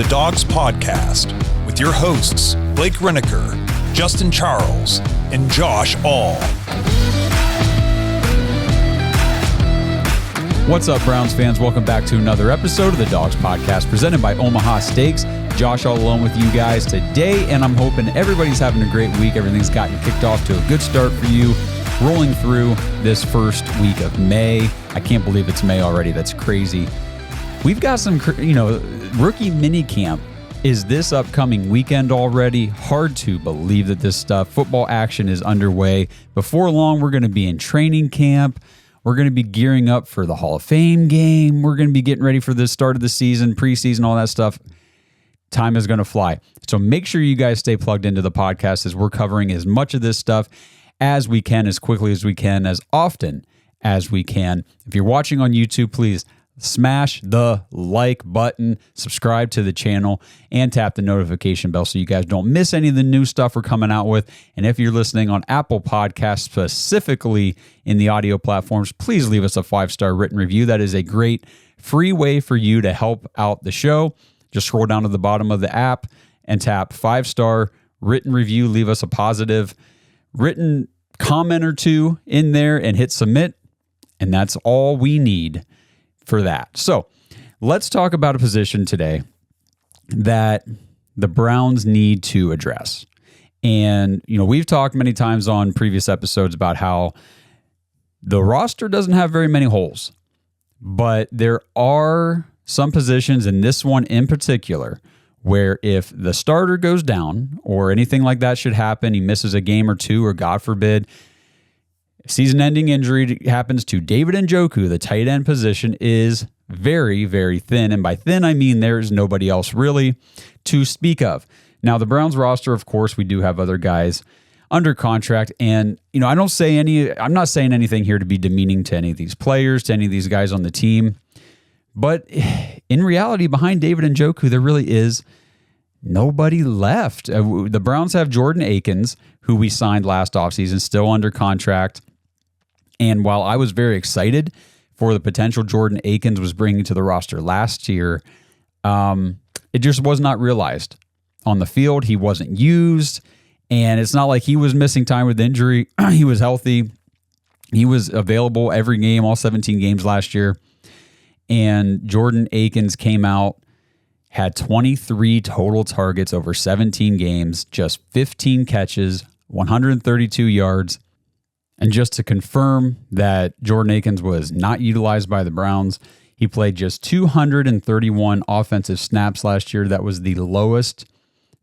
the Dawgs Podcast with your hosts, Blake Reneker, Justin Charles, and Josh All. What's up, Browns fans? Welcome back to another episode of the Dawgs Podcast presented by Omaha Steaks. Josh all alone with you guys today, and I'm hoping everybody's having a great week. Everything's gotten kicked off to a good start for you. Rolling through this first week of May. I can't believe it's May already. That's crazy. We've got some, rookie mini camp is this upcoming weekend already. Hard to believe that this football action is underway. Before long, we're going to be in training camp. We're going to be gearing up for the Hall of Fame game. We're going to be getting ready for the start of the season, preseason, all that stuff. Time is going to fly. So make sure you guys stay plugged into the podcast as we're covering as much of this stuff as we can, as quickly as we can, as often as we can. If you're watching on YouTube, please smash the like button, subscribe to the channel, and tap the notification bell so you guys don't miss any of the new stuff we're coming out with. And if you're listening on Apple Podcasts, specifically in the audio platforms, please leave us a 5-star written review. That is a great free way for you to help out the show. Just scroll down to the bottom of the app and tap 5-star written review. Leave us a positive written comment or two in there and hit submit. And that's all we need for that. So let's talk about a position today that the Browns need to address. And, we've talked many times on previous episodes about how the roster doesn't have very many holes, but there are some positions, and this one in particular, where if the starter goes down or anything like that should happen, he misses a game or two, or God forbid, season-ending injury happens to David Njoku, the tight end position is very, very thin. And by thin, I mean there's nobody else really to speak of. Now, the Browns roster, of course, we do have other guys under contract. And, I'm not saying anything here to be demeaning to any of these players, to any of these guys on the team. But in reality, behind David Njoku, there really is nobody left. The Browns have Jordan Akins, who we signed last offseason, still under contract. And while I was very excited for the potential Jordan Akins was bringing to the roster last year, it just was not realized. On the field, he wasn't used, and it's not like he was missing time with injury. He was healthy. He was available every game, all 17 games last year. And Jordan Akins came out, had 23 total targets over 17 games, just 15 catches, 132 yards. And just to confirm that Jordan Akins was not utilized by the Browns, he played just 231 offensive snaps last year. That was the lowest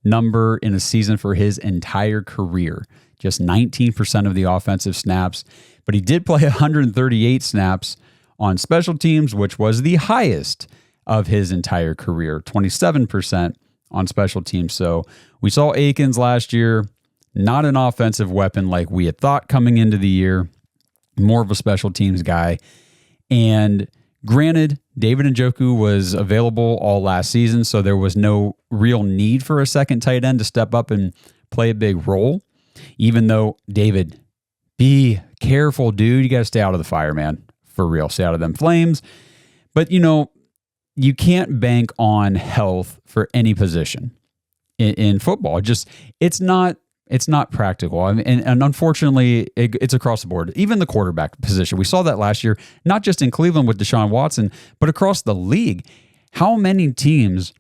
number in a season for his entire career, just 19% of the offensive snaps. But he did play 138 snaps on special teams, which was the highest of his entire career, 27% on special teams. So we saw Akins last year, not an offensive weapon like we had thought coming into the year, more of a special teams guy. And granted, David Njoku was available all last season, so there was no real need for a second tight end to step up and play a big role, even though, David, be careful, dude. You got to stay out of the fire, man. For real, stay out of them flames. But, you can't bank on health for any position in football. It's not practical. I mean, and unfortunately, it's across the board. Even the quarterback position. We saw that last year, not just in Cleveland with Deshaun Watson, but across the league. How many teams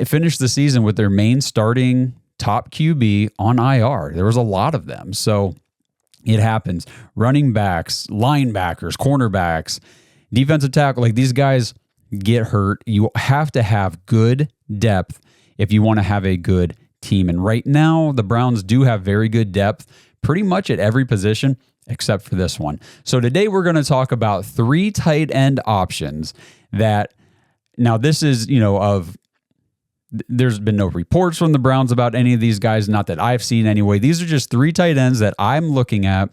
finished the season with their main starting top QB on IR? There was a lot of them. So it happens. Running backs, linebackers, cornerbacks, defensive tackle, like these guys get hurt. You have to have good depth if you want to have a good team. And right now, the Browns do have very good depth pretty much at every position except for this one. So today we're going to talk about 3 tight end options that, now this is, there's been no reports from the Browns about any of these guys, not that I've seen anyway. These are just 3 tight ends that I'm looking at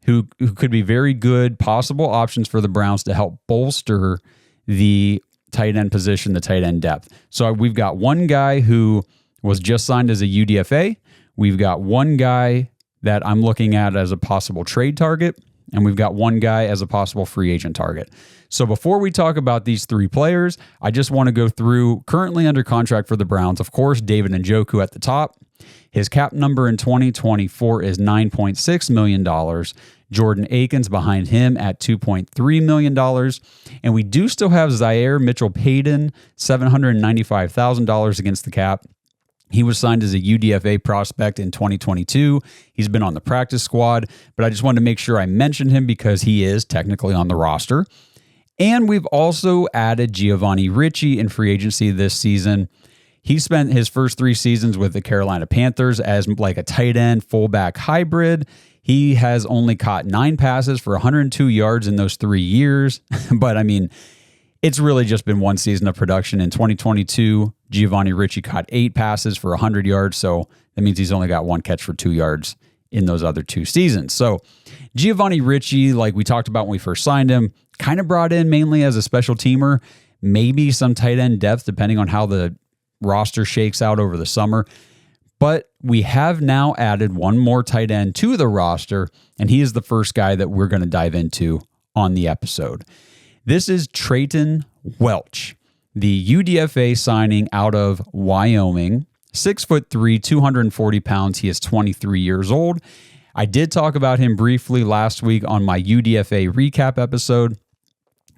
who could be very good possible options for the Browns to help bolster the tight end position, the tight end depth. So we've got one guy who was just signed as a UDFA. We've got one guy that I'm looking at as a possible trade target. and we've got one guy as a possible free agent target. So before we talk about these three players, I just want to go through currently under contract for the Browns. Of course, David Njoku at the top. His cap number in 2024 is $9.6 million. Jordan Akins behind him at $2.3 million. And we do still have Zaire Mitchell-Payton, $795,000 against the cap. He was signed as a UDFA prospect in 2022. He's been on the practice squad, but I just wanted to make sure I mentioned him because he is technically on the roster. And we've also added Giovanni Ricci in free agency this season. He spent his first 3 seasons with the Carolina Panthers as like a tight end fullback hybrid. He has only caught 9 passes for 102 yards in those 3 years. But I mean, it's really just been one season of production. In 2022, Giovanni Ricci caught 8 passes for 100 yards. So that means he's only got 1 catch for 2 yards in those other 2 seasons. So Giovanni Ricci, like we talked about when we first signed him, kind of brought in mainly as a special teamer, maybe some tight end depth depending on how the roster shakes out over the summer. But we have now added one more tight end to the roster, and he is the first guy that we're going to dive into on the episode. This is Treyton Welch, the UDFA signing out of Wyoming, 6'3", 240 pounds. He is 23 years old. I did talk about him briefly last week on my UDFA recap episode.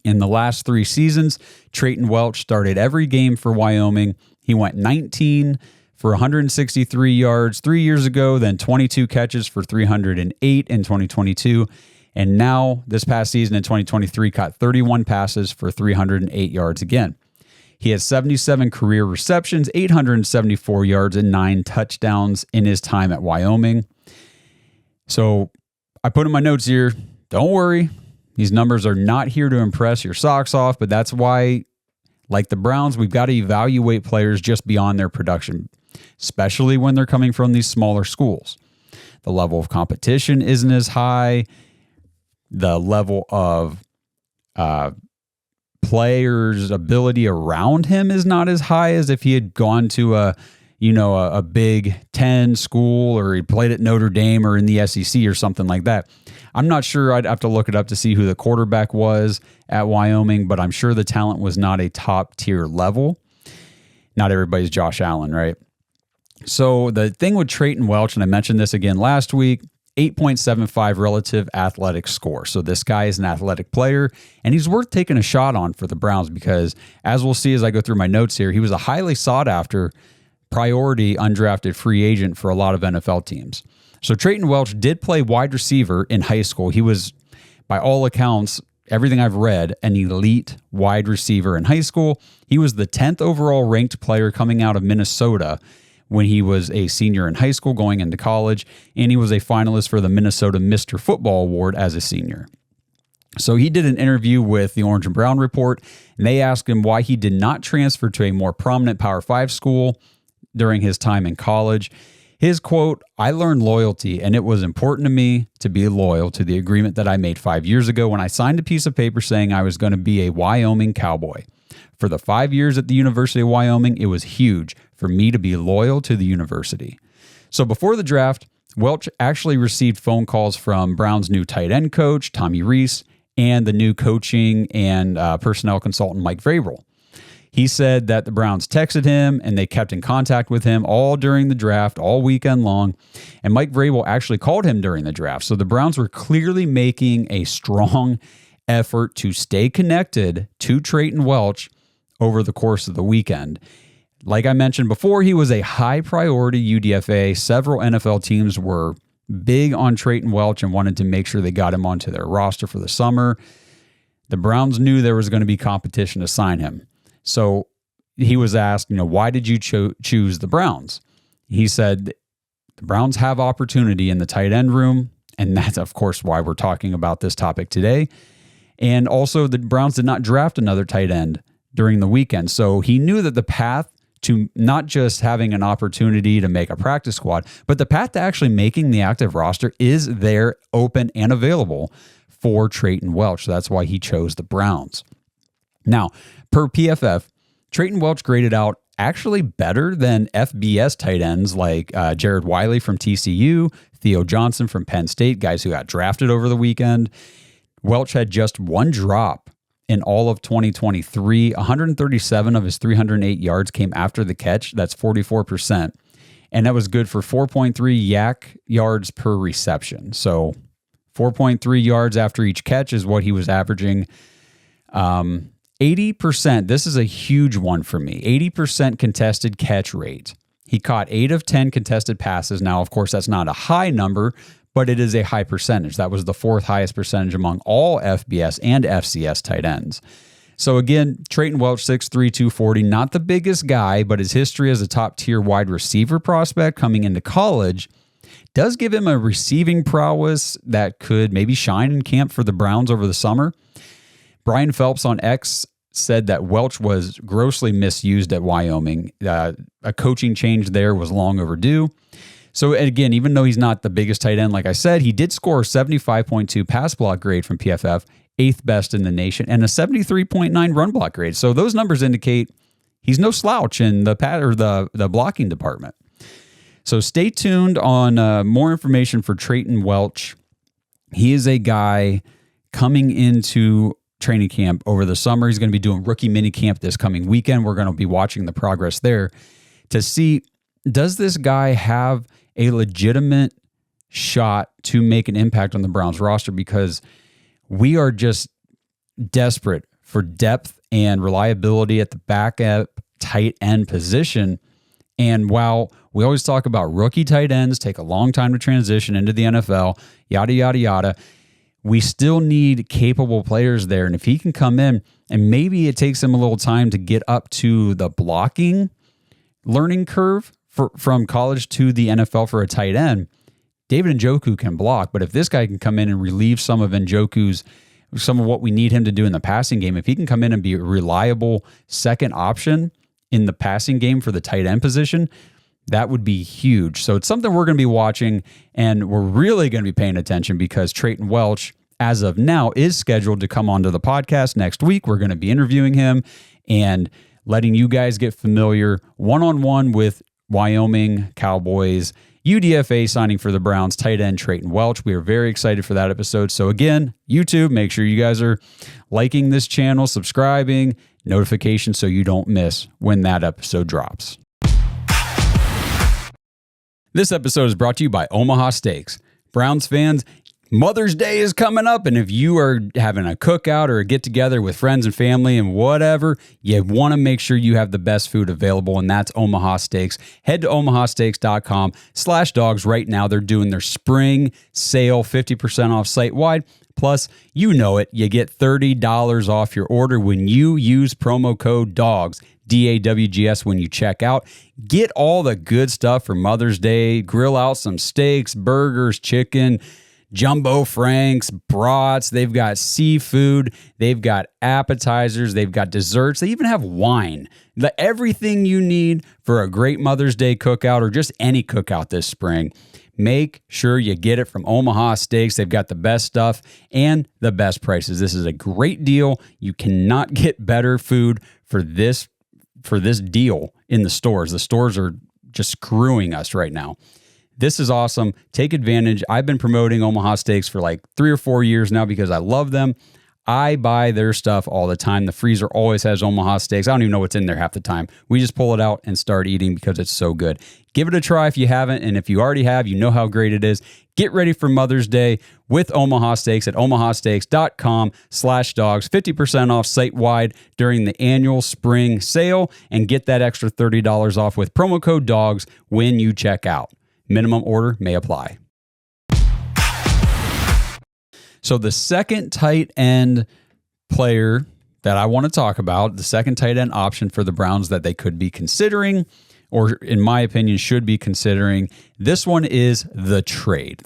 In the last 3 seasons, Treyton Welch started every game for Wyoming. He went 19 for 163 yards 3 years ago, then 22 catches for 308 in 2022. And now, this past season in 2023, caught 31 passes for 308 yards again. He has 77 career receptions, 874 yards, and 9 touchdowns in his time at Wyoming. So I put in my notes here, don't worry. These numbers are not here to impress your socks off, but that's why, like the Browns, we've got to evaluate players just beyond their production, especially when they're coming from these smaller schools. The level of competition isn't as high. The level of players' ability around him is not as high as if he had gone to a Big Ten school or he played at Notre Dame or in the SEC or something like that. I'm not sure. I'd have to look it up to see who the quarterback was at Wyoming, but I'm sure the talent was not a top tier level. Not everybody's Josh Allen, right? So the thing with Treyton Welch, and I mentioned this again last week, 8.75 relative athletic score. So this guy is an athletic player, and he's worth taking a shot on for the Browns because, as we'll see as I go through my notes here, he was a highly sought after priority undrafted free agent for a lot of NFL teams. So Treyton Welch did play wide receiver in high school. He was, by all accounts, everything I've read, an elite wide receiver in high school. He was the 10th overall ranked player coming out of Minnesota when he was a senior in high school going into college, and he was a finalist for the Minnesota Mr. Football Award as a senior. So he did an interview with the Orange and Brown Report, and they asked him why he did not transfer to a more prominent Power 5 school during his time in college. His quote, "I learned loyalty, and it was important to me to be loyal to the agreement that I made 5 years ago when I signed a piece of paper saying I was going to be a Wyoming Cowboy. For the 5 years at the University of Wyoming, it was huge for me to be loyal to the university." So before the draft, Welch actually received phone calls from Brown's new tight end coach, Tommy Rees, and the new coaching and personnel consultant, Mike Vrabel. He said that the Browns texted him and they kept in contact with him all during the draft, all weekend long. And Mike Vrabel actually called him during the draft. So the Browns were clearly making a strong effort to stay connected to Treyton Welch over the course of the weekend. Like I mentioned before, he was a high priority UDFA. Several NFL teams were big on Treyton Welch and wanted to make sure they got him onto their roster for the summer. The Browns knew there was going to be competition to sign him. So he was asked, why did you choose the Browns? He said, the Browns have opportunity in the tight end room, and that's, of course, why we're talking about this topic today. And also, the Browns did not draft another tight end during the weekend. So he knew that the path to not just having an opportunity to make a practice squad, but the path to actually making the active roster is there, open and available for Treyton Welch. So that's why he chose the Browns. Now, per PFF, Treyton Welch graded out actually better than FBS tight ends like Jared Wiley from TCU, Theo Johnson from Penn State, guys who got drafted over the weekend. Welch had just one drop in all of 2023. 137 of his 308 yards came after the catch. That's 44%. And that was good for 4.3 yak yards per reception. So 4.3 yards after each catch is what he was averaging. 80%, this is a huge one for me, 80% contested catch rate. He caught 8 of 10 contested passes. Now, of course, that's not a high number, but it is a high percentage. That was the 4th highest percentage among all FBS and FCS tight ends. So again, Treyton Welch, 6'3", 240, not the biggest guy, but his history as a top-tier wide receiver prospect coming into college does give him a receiving prowess that could maybe shine in camp for the Browns over the summer. Brian Phelps on X said that Welch was grossly misused at Wyoming. A coaching change there was long overdue. So again, even though he's not the biggest tight end, like I said, he did score a 75.2 pass block grade from PFF, 8th best in the nation, and a 73.9 run block grade. So those numbers indicate he's no slouch in the blocking department. So stay tuned on more information for Treyton Welch. He is a guy coming into training camp over the summer. He's going to be doing rookie mini camp this coming weekend. We're going to be watching the progress there to see, does this guy have a legitimate shot to make an impact on the Browns roster? Because we are just desperate for depth and reliability at the backup tight end position. And while we always talk about rookie tight ends take a long time to transition into the NFL, yada, yada, yada, we still need capable players there. And if he can come in, and maybe it takes him a little time to get up to the blocking learning curve from college to the NFL for a tight end, David Njoku can block. But if this guy can come in and relieve some of what we need him to do in the passing game, if he can come in and be a reliable second option in the passing game for the tight end position, that would be huge. So it's something we're going to be watching, and we're really going to be paying attention because Treyton Welch, as of now, is scheduled to come onto the podcast next week. We're going to be interviewing him and letting you guys get familiar one-on-one with Wyoming Cowboys UDFA signing for the Browns tight end Treyton Welch. We are very excited for that episode. So again, YouTube, make sure you guys are liking this channel, subscribing, notifications so you don't miss when that episode drops. This episode is brought to you by Omaha Steaks. Browns fans, Mother's Day is coming up, and if you are having a cookout or a get-together with friends and family and whatever, you want to make sure you have the best food available, and that's Omaha Steaks. Head to omahasteaks.com/dogs right now. They're doing their spring sale, 50% off site-wide. Plus, you know it, you get $30 off your order when you use promo code DAWGS, DAWGS, when you check out. Get all the good stuff for Mother's Day. Grill out some steaks, burgers, chicken, jumbo franks, brats. They've got seafood. They've got appetizers. They've got desserts. They even have wine. Everything you need for a great Mother's Day cookout or just any cookout this spring. Make sure you get it from Omaha Steaks. They've got the best stuff and the best prices. This is a great deal. You cannot get better food for this deal in the stores. The stores are just screwing us right now. This is awesome. Take advantage. I've been promoting Omaha Steaks for like 3 or 4 years now because I love them. I buy their stuff all the time. The freezer always has Omaha Steaks. I don't even know what's in there half the time. We just pull it out and start eating because it's so good. Give it a try if you haven't, and if you already have, you know how great it is. Get ready for Mother's Day with Omaha Steaks at omahasteaks.com/dogs. 50% off site-wide during the annual spring sale, and get that extra $30 off with promo code DAWGS when you check out. Minimum order may apply. So the second tight end player that I want to talk about, the second tight end option for the Browns that they could be considering, or in my opinion should be considering, this one is the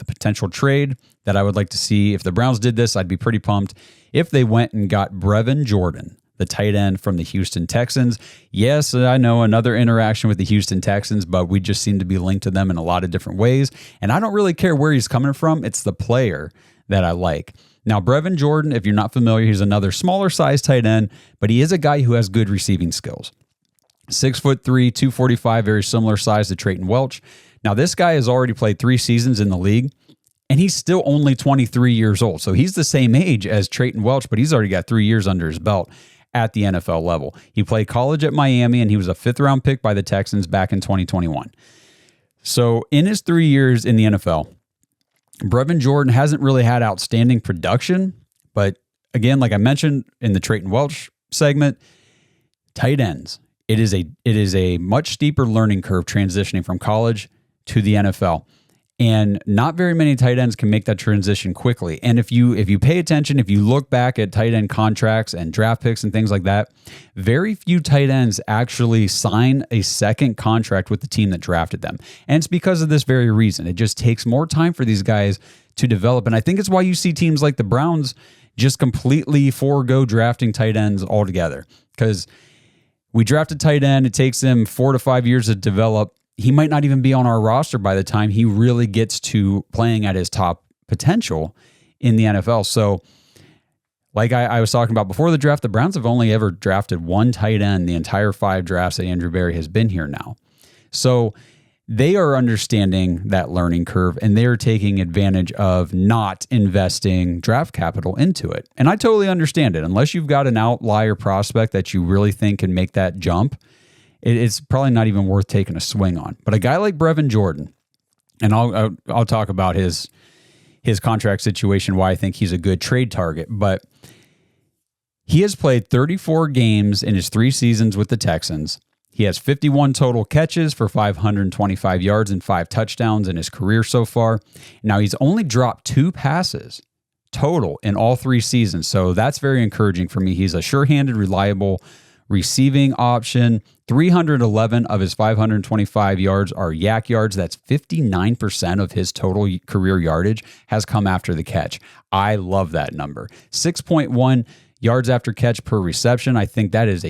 potential trade that I would like to see. If the Browns did this, I'd be pretty pumped if they went and got Brevin Jordan, the tight end from the Houston Texans. Yes, I know, another interaction with the Houston Texans, but we just seem to be linked to them in a lot of different ways. And I don't really care where he's coming from. It's the player that I like. Now, Brevin Jordan, if you're not familiar, he's another smaller size tight end, but he is a guy who has good receiving skills. 6'3", 245, very similar size to Treyton Welch. Now, this guy has already played 3 seasons in the league, and he's still only 23 years old. So he's the same age as Treyton Welch, but he's already got 3 years under his belt at the NFL level. He played college at Miami, and he was a 5th-round pick by the Texans back in 2021. So in his 3 years in the NFL, Brevin Jordan hasn't really had outstanding production, but again, like I mentioned in the Treyton Welch segment, tight ends. It is a much steeper learning curve transitioning from college to the NFL. And not very many tight ends can make that transition quickly. And if you pay attention, if you look back at tight end contracts and draft picks and things like that, very few tight ends actually sign a second contract with the team that drafted them. And it's because of this very reason. It just takes more time for these guys to develop. And I think it's why you see teams like the Browns just completely forego drafting tight ends altogether. Because we draft a tight end, it takes them 4 to 5 years to develop. He might not even be on our roster by the time he really gets to playing at his top potential in the NFL. So like I was talking about before the draft, the Browns have only ever drafted 1 tight end the entire 5 drafts that Andrew Berry has been here now. So they are understanding that learning curve, and they're taking advantage of not investing draft capital into it. And I totally understand it. Unless you've got an outlier prospect that you really think can make that jump, it's probably not even worth taking a swing on. But a guy like Brevin Jordan, and I'll talk about his contract situation, why I think he's a good trade target, but he has played 34 games in his 3 seasons with the Texans. He has 51 total catches for 525 yards and 5 touchdowns in his career so far. Now, he's only dropped 2 passes total in all 3 seasons, so that's very encouraging for me. He's a sure-handed, reliable receiving option. 311 of his 525 yards are yak yards. That's 59% of his total career yardage has come after the catch. I love that number. 6.1 yards after catch per reception. I think that is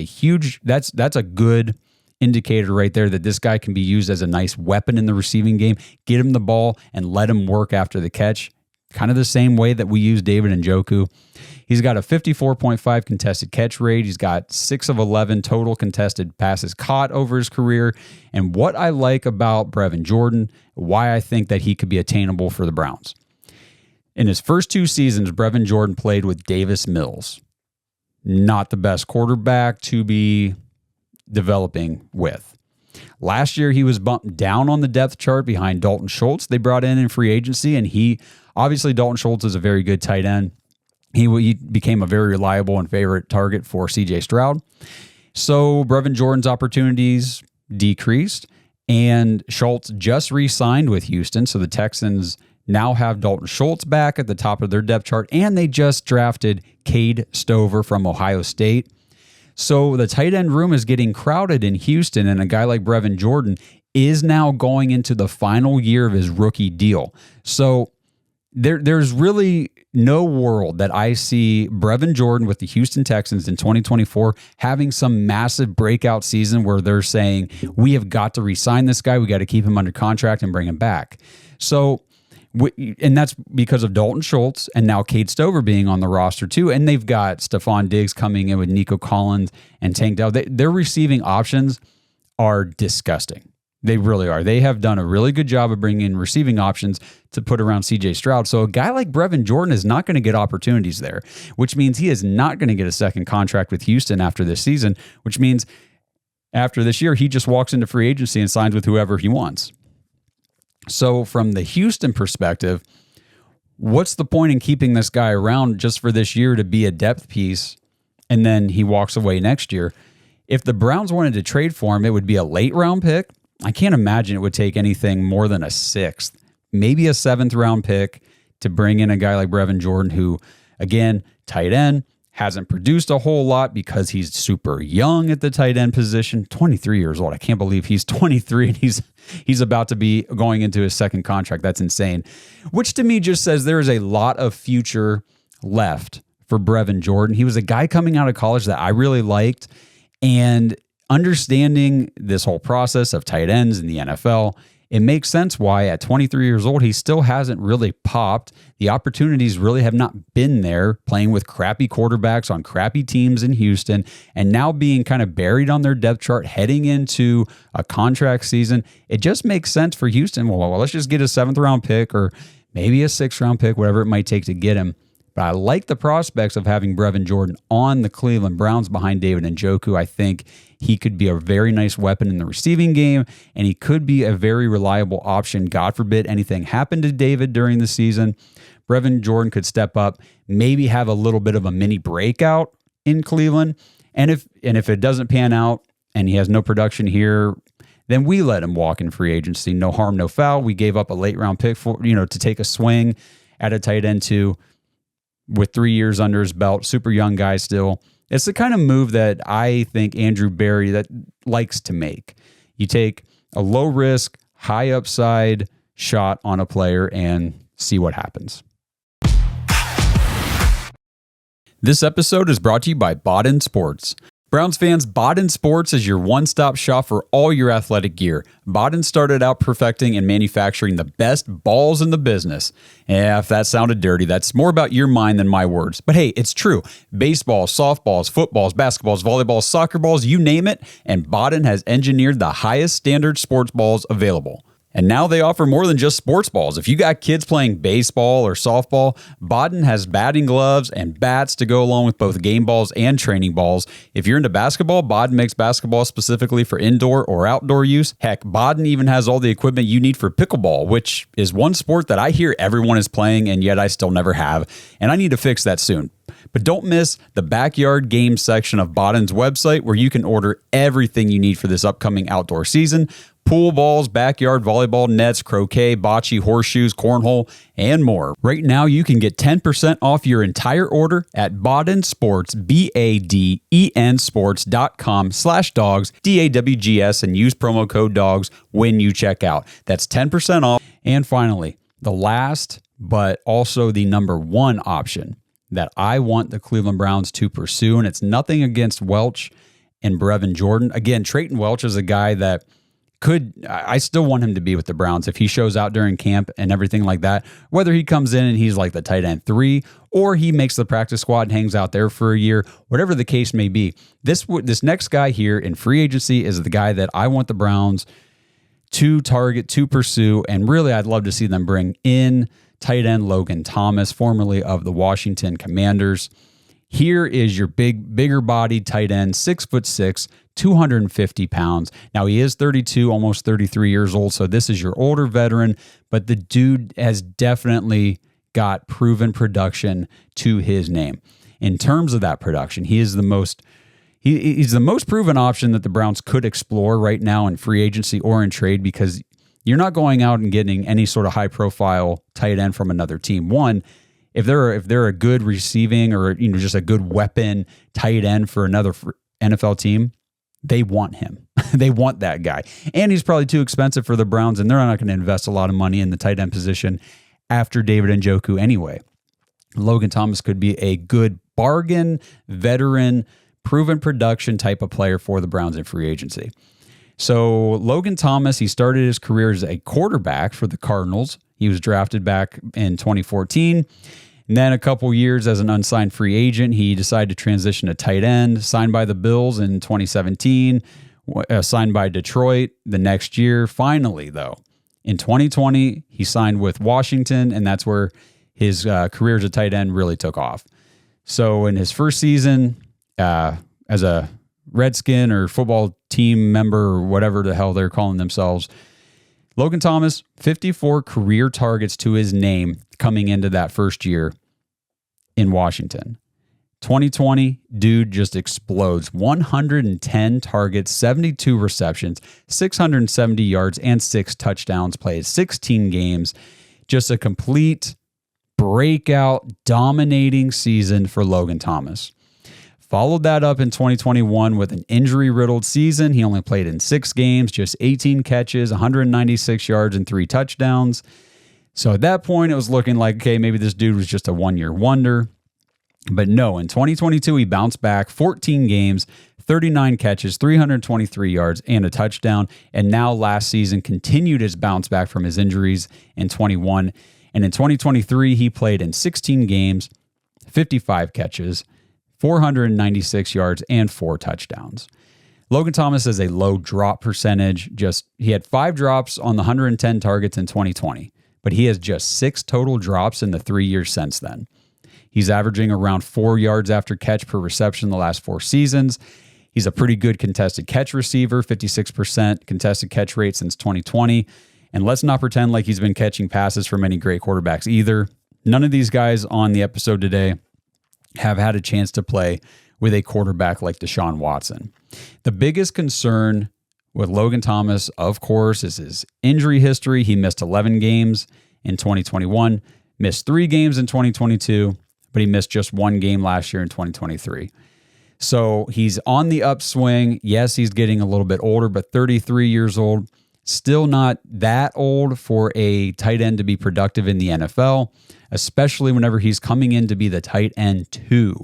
that's a good indicator right there that this guy can be used as a nice weapon in the receiving game. Get him the ball and let him work after the catch. Kind of the same way that we use David Njoku. He's got a 54.5 contested catch rate. He's got 6 of 11 total contested passes caught over his career. And what I like about Brevin Jordan, why I think that he could be attainable for the Browns. In his first 2 seasons, Brevin Jordan played with Davis Mills. Not the best quarterback to be developing with. Last year, he was bumped down on the depth chart behind Dalton Schultz. They brought in free agency, and obviously Dalton Schultz is a very good tight end. He became a very reliable and favorite target for C.J. Stroud. So Brevin Jordan's opportunities decreased, and Schultz just re-signed with Houston. So the Texans now have Dalton Schultz back at the top of their depth chart, and they just drafted Cade Stover from Ohio State. So the tight end room is getting crowded in Houston, and a guy like Brevin Jordan is now going into the final year of his rookie deal. So there's really no world that I see Brevin Jordan with the Houston Texans in 2024 having some massive breakout season where they're saying, we have got to re-sign this guy. We got to keep him under contract and bring him back. So, and that's because of Dalton Schultz and now Cade Stover being on the roster too. And they've got Stephon Diggs coming in with Nico Collins and Tank Dell. Their receiving options are disgusting. They really are. They have done a really good job of bringing in receiving options to put around C.J. Stroud. So a guy like Brevin Jordan is not going to get opportunities there, which means he is not going to get a second contract with Houston after this season, which means after this year, he just walks into free agency and signs with whoever he wants. So from the Houston perspective, what's the point in keeping this guy around just for this year to be a depth piece and then he walks away next year? If the Browns wanted to trade for him, it would be a late round pick. I can't imagine it would take anything more than a 6th, maybe a 7th round pick to bring in a guy like Brevin Jordan, who, again, tight end, hasn't produced a whole lot because he's super young at the tight end position. 23 years old. I can't believe he's 23 and he's about to be going into his second contract. That's insane. Which to me just says there is a lot of future left for Brevin Jordan. He was a guy coming out of college that I really liked, and understanding this whole process of tight ends in the NFL, it makes sense why at 23 years old, he still hasn't really popped. The opportunities really have not been there, playing with crappy quarterbacks on crappy teams in Houston, and now being kind of buried on their depth chart heading into a contract season. It just makes sense for Houston. Well, let's just get a 7th round pick or maybe a 6th round pick, whatever it might take to get him. But I like the prospects of having Brevin Jordan on the Cleveland Browns behind David Njoku. I think he could be a very nice weapon in the receiving game, and he could be a very reliable option. God forbid anything happened to David during the season. Brevin Jordan could step up, maybe have a little bit of a mini breakout in Cleveland. And if it doesn't pan out and he has no production here, then we let him walk in free agency. No harm, no foul. We gave up a late round pick for, to take a swing at a tight end too, with 3 years under his belt, super young guy still. It's the kind of move that I think Andrew Berry that likes to make. You take a low risk, high upside shot on a player and see what happens. This episode is brought to you by Bodden Sports. Browns fans, Bodden Sports is your one-stop shop for all your athletic gear. Bodden started out perfecting and manufacturing the best balls in the business. Yeah, if that sounded dirty, that's more about your mind than my words. But hey, it's true. Baseballs, softballs, footballs, basketballs, volleyballs, soccer balls, you name it, and Bodden has engineered the highest standard sports balls available. And now they offer more than just sports balls. If you got kids playing baseball or softball, Bodden has batting gloves and bats to go along with both game balls and training balls. If you're into basketball, Bodden makes basketball specifically for indoor or outdoor use. Heck, Bodden even has all the equipment you need for pickleball, which is one sport that I hear everyone is playing and yet I still never have. And I need to fix that soon. But don't miss the backyard game section of Bodden's website where you can order everything you need for this upcoming outdoor season. Pool balls, backyard volleyball nets, croquet, bocce, horseshoes, cornhole, and more. Right now, you can get 10% off your entire order at Bodden Sports, BADEN sports.com/dogs, DAWGS, and use promo code DOGS when you check out. That's 10% off. And finally, the last, but also the number one option that I want the Cleveland Browns to pursue, and it's nothing against Welch and Brevin Jordan. Again, Treyton Welch is a guy that I still want him to be with the Browns if he shows out during camp and everything like that, whether he comes in and he's like the tight end 3 or he makes the practice squad and hangs out there for a year, whatever the case may be. This next guy here in free agency is the guy that I want the Browns to target, to pursue, and really I'd love to see them bring in tight end Logan Thomas, formerly of the Washington Commanders. Here is your bigger body tight end, 6'6", 250 pounds. Now he is 32, almost 33 years old, so this is your older veteran, but the dude has definitely got proven production to his name. In terms of that production, he's the most proven option that the Browns could explore right now in free agency or in trade, because you're not going out and getting any sort of high profile tight end from another team. One, if they're a good receiving or just a good weapon tight end for another NFL team, they want him. They want that guy. And he's probably too expensive for the Browns, and they're not going to invest a lot of money in the tight end position after David Njoku anyway. Logan Thomas could be a good bargain, veteran, proven production type of player for the Browns in free agency. So Logan Thomas, he started his career as a quarterback for the Cardinals. He was drafted back in 2014. And then a couple years as an unsigned free agent, he decided to transition to tight end, signed by the Bills in 2017, signed by Detroit the next year. Finally, though, in 2020, he signed with Washington, and that's where his career as a tight end really took off. So in his first season as a Redskin or football team member or whatever the hell they're calling themselves, Logan Thomas, 54 career targets to his name coming into that first year in Washington. 2020, dude just explodes. 110 targets, 72 receptions, 670 yards, and 6 touchdowns played, 16 games. Just a complete breakout, dominating season for Logan Thomas. Followed that up in 2021 with an injury-riddled season. He only played in 6 games, just 18 catches, 196 yards, and 3 touchdowns. So at that point, it was looking like, okay, maybe this dude was just a one-year wonder. But no, in 2022, he bounced back 14 games, 39 catches, 323 yards, and a touchdown. And now last season continued his bounce back from his injuries in 21. And in 2023, he played in 16 games, 55 catches, 496 yards, and 4 touchdowns. Logan Thomas has a low drop percentage. He had 5 drops on the 110 targets in 2020, but he has just 6 total drops in the 3 years since then. He's averaging around 4 yards after catch per reception the last 4 seasons. He's a pretty good contested catch receiver, 56% contested catch rate since 2020. And let's not pretend like he's been catching passes from any great quarterbacks either. None of these guys on the episode today have had a chance to play with a quarterback like Deshaun Watson. The biggest concern with Logan Thomas, of course, is his injury history. He missed 11 games in 2021, missed 3 games in 2022, but he missed just 1 game last year in 2023. So he's on the upswing. Yes, he's getting a little bit older, but 33 years old, still not that old for a tight end to be productive in the NFL, especially whenever he's coming in to be the tight end 2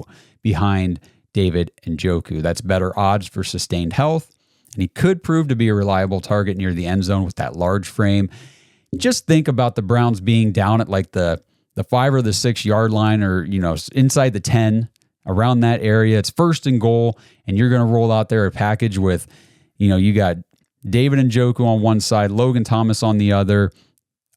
behind David Njoku. That's better odds for sustained health, and he could prove to be a reliable target near the end zone with that large frame. Just think about the Browns being down at like the 5 or the 6 yard line, or inside the 10, around that area. It's 1st and goal, and you're going to roll out there a package with, you got David Njoku on one side, Logan Thomas on the other,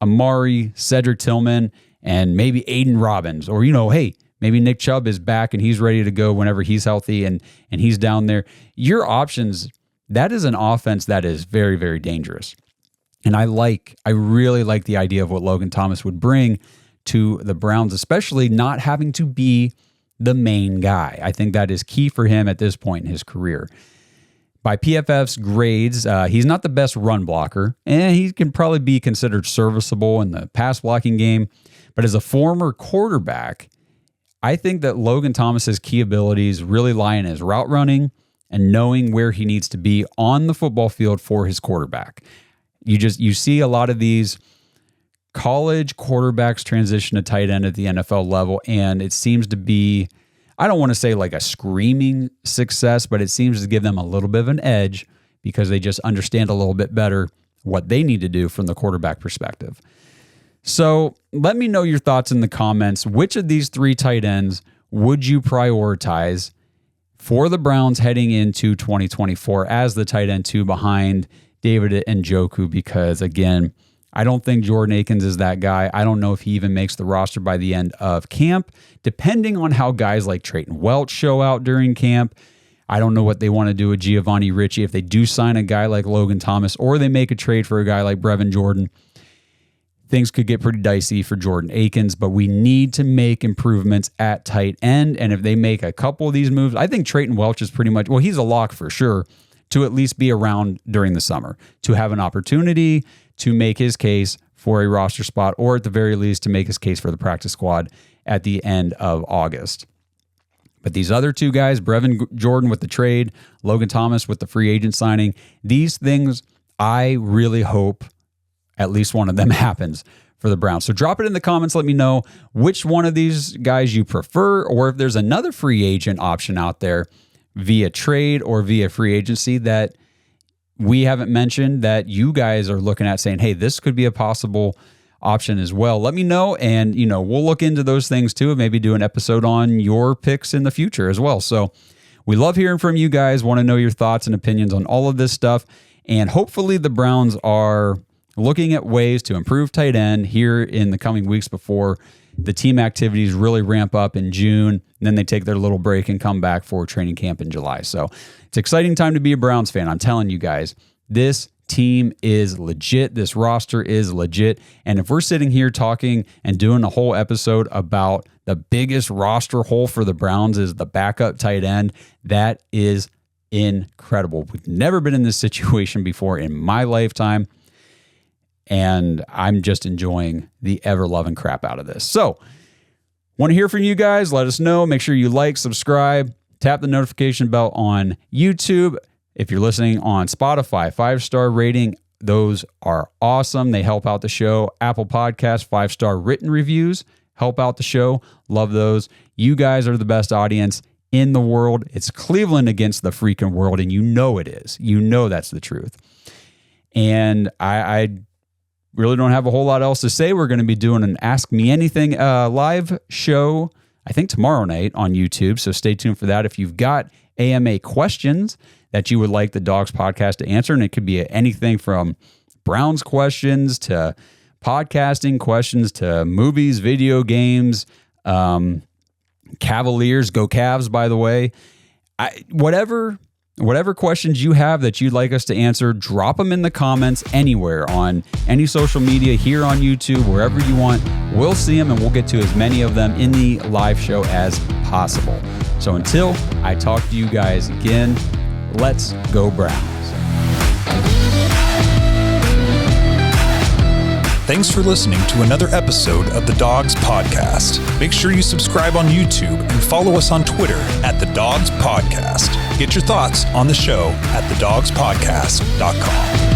Amari, Cedric Tillman, and maybe Aiden Robbins. Or, hey, maybe Nick Chubb is back and he's ready to go whenever he's healthy and he's down there. Your options, that is an offense that is very, very dangerous. And I really like the idea of what Logan Thomas would bring to the Browns, especially not having to be the main guy. I think that is key for him at this point in his career. By PFF's grades, he's not the best run blocker, and he can probably be considered serviceable in the pass blocking game. But as a former quarterback, I think that Logan Thomas's key abilities really lie in his route running and knowing where he needs to be on the football field for his quarterback. You see a lot of these college quarterbacks transition to tight end at the NFL level, and it seems to be, I don't want to say like a screaming success, but it seems to give them a little bit of an edge because they just understand a little bit better what they need to do from the quarterback perspective. So let me know your thoughts in the comments. Which of these 3 tight ends would you prioritize for the Browns heading into 2024 as the tight end 2 behind David Njoku? Because again, I don't think Jordan Akins is that guy. I don't know if he even makes the roster by the end of camp, depending on how guys like Treyton Welch show out during camp. I don't know what they want to do with Giovanni Ricci if they do sign a guy like Logan Thomas or they make a trade for a guy like Brevin Jordan. Things could get pretty dicey for Jordan Akins, but we need to make improvements at tight end. And if they make a couple of these moves, I think Treyton Welch is pretty much, he's a lock for sure to at least be around during the summer, to have an opportunity to make his case for a roster spot, or at the very least to make his case for the practice squad at the end of August. But these other 2 guys, Brevin Jordan with the trade, Logan Thomas with the free agent signing, these things, I really hope at least one of them happens for the Browns. So drop it in the comments. Let me know which one of these guys you prefer, or if there's another free agent option out there via trade or via free agency that we haven't mentioned that you guys are looking at saying, hey, this could be a possible option as well. Let me know, and we'll look into those things too, and maybe do an episode on your picks in the future as well. So we love hearing from you guys. Want to know your thoughts and opinions on all of this stuff, and hopefully the Browns are looking at ways to improve tight end here in the coming weeks before the team activities really ramp up in June, and then they take their little break and come back for training camp in July. So it's an exciting time to be a Browns fan. I'm telling you guys, this team is legit. This roster is legit. And if we're sitting here talking and doing a whole episode about the biggest roster hole for the Browns is the backup tight end, that is incredible. We've never been in this situation before in my lifetime, and I'm just enjoying the ever-loving crap out of this. So, want to hear from you guys? Let us know. Make sure you like, subscribe, tap the notification bell on YouTube. If you're listening on Spotify, 5-star rating. Those are awesome. They help out the show. Apple Podcasts, 5-star written reviews help out the show. Love those. You guys are the best audience in the world. It's Cleveland against the freaking world, and you know it is. You know that's the truth. And I really don't have a whole lot else to say. We're going to be doing an Ask Me Anything live show, I think tomorrow night on YouTube, so stay tuned for that. If you've got AMA questions that you would like the Dawgs podcast to answer, and it could be anything from Browns questions to podcasting questions to movies, video games, Cavaliers, go Cavs, by the way. Whatever questions you have that you'd like us to answer, drop them in the comments anywhere on any social media, here on YouTube, wherever you want. We'll see them and we'll get to as many of them in the live show as possible. So until I talk to you guys again, let's go Browns. Thanks for listening to another episode of the Dawgs Podcast. Make sure you subscribe on YouTube and follow us on Twitter at the Dawgs Podcast. Get your thoughts on the show at thedawgspodcast.com.